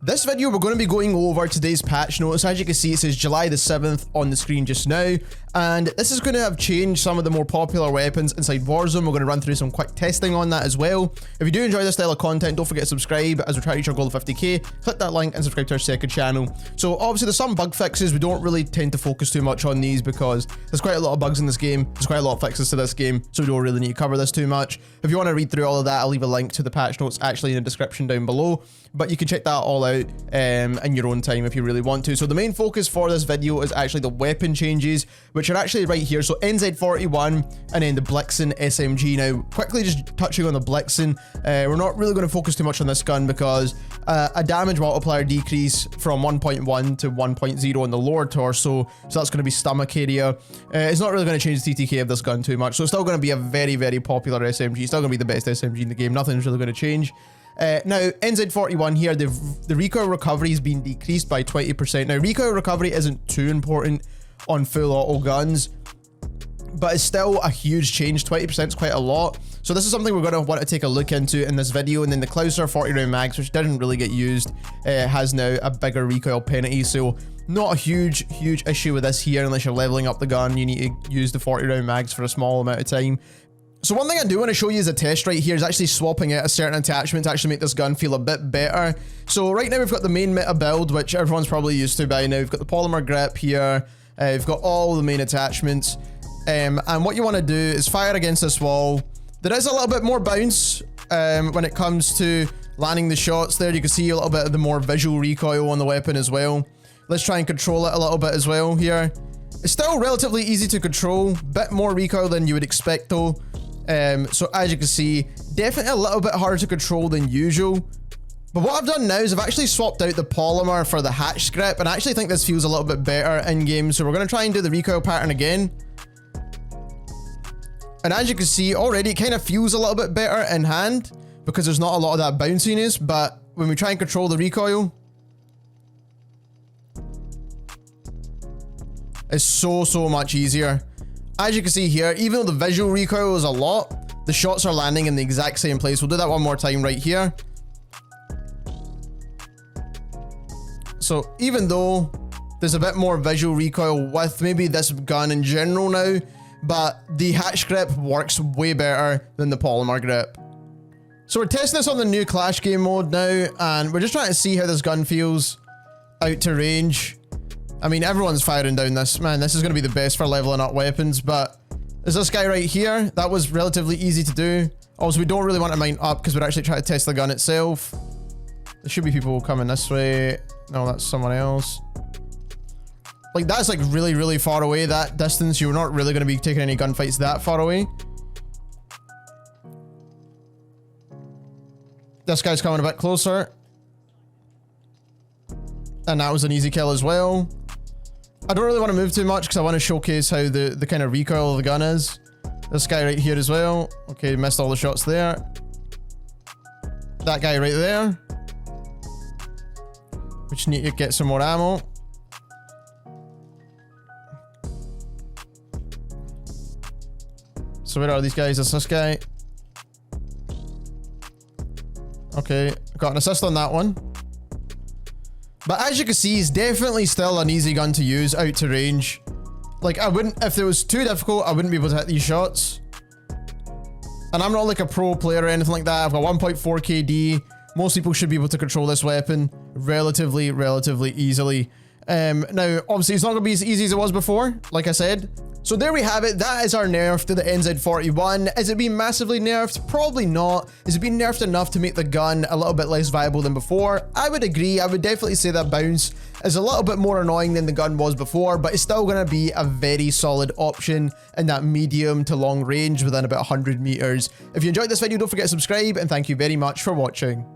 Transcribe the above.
This video we're going to be going over today's patch notes. As you can see, it says July the 7th on the screen just now, and this is going to have changed some of the more popular weapons inside Warzone. We're going to run through some quick testing on that as well. If you do enjoy this style of content, don't forget to subscribe as we try to reach our goal of 50k. Click that link and subscribe to our second channel. So obviously there's some bug fixes. We don't really tend to focus too much on these because there's quite a lot of bugs in this game. There's quite a lot of fixes to this game, so we don't really need to cover this too much. If you want to read through all of that, I'll leave a link to the patch notes actually in the description down below, but you can check that all out in your own time if you really want to. So the main focus for this video is actually the weapon changes, which are actually right here. So NZ41 and then the Blixen SMG. Now, quickly just touching on the Blixen, we're not really going to focus too much on this gun because a damage multiplier decrease from 1.1 to 1.0 in the lower torso, so that's going to be stomach area. It's not really going to change the TTK of this gun too much, so it's still going to be a very, very popular SMG. It's still going to be the best SMG in the game. Nothing's really going to change. Now, NZ41 here, the recoil recovery has been decreased by 20%. Now, recoil recovery isn't too important on full auto guns, but it's still a huge change. 20% is quite a lot. So this is something we're going to want to take a look into in this video. And then the Clouser 40 round mags, which didn't really get used, has now a bigger recoil penalty. So not a huge issue with this here unless you're leveling up the gun. You need to use the 40 round mags for a small amount of time. So one thing I do want to show you as a test right here is actually swapping out a certain attachment to actually make this gun feel a bit better. So right now we've got the main meta build, which everyone's probably used to by now. We've got the polymer grip here. We've got all the main attachments. And what you want to do is fire against this wall. There is a little bit more bounce when it comes to landing the shots there. You can see a little bit of the more visual recoil on the weapon as well. Let's try and control it a little bit as well here. It's still relatively easy to control. Bit more recoil than you would expect though. So as you can see, definitely a little bit harder to control than usual. But what I've done now is I've actually swapped out the polymer for the hatch grip, and I actually think this feels a little bit better in game. So we're going to try and do the recoil pattern again. And as you can see already, it kind of feels a little bit better in hand because there's not a lot of that bounciness. But when we try and control the recoil, it's so much easier. As you can see here, even though the visual recoil is a lot, the shots are landing in the exact same place. We'll do that one more time right here. So even though there's a bit more visual recoil with maybe this gun in general now, but the hatch grip works way better than the polymer grip. So we're testing this on the new Clash game mode now, and we're just trying to see how this gun feels out to range. I mean, everyone's firing down this. Man, this is going to be the best for leveling up weapons, but there's this guy right here. That was relatively easy to do. Also, we don't really want to mount up because we're actually trying to test the gun itself. There should be people coming this way. No, that's someone else. Like, that's like really far away, that distance. You're not really going to be taking any gunfights that far away. This guy's coming a bit closer. And that was an easy kill as well. I don't really want to move too much because I want to showcase how the kind of recoil of the gun is. This guy right here as well. Okay, missed all the shots there. That guy right there. We just need to get some more ammo. So where are these guys? It's this guy. Okay, got an assist on that one. But as you can see, it's definitely still an easy gun to use out to range. Like, I wouldn't, if it was too difficult, I wouldn't be able to hit these shots. And I'm not like a pro player or anything like that. I've got 1.4 KD. Most people should be able to control this weapon relatively easily. Now, obviously, it's not going to be as easy as it was before, like I said. So there we have it. That is our nerf to the NZ41. Has it been massively nerfed? Probably not. Has it been nerfed enough to make the gun a little bit less viable than before? I would agree. I would definitely say that bounce is a little bit more annoying than the gun was before, but it's still going to be a very solid option in that medium to long range within about 100 meters. If you enjoyed this video, don't forget to subscribe, and thank you very much for watching.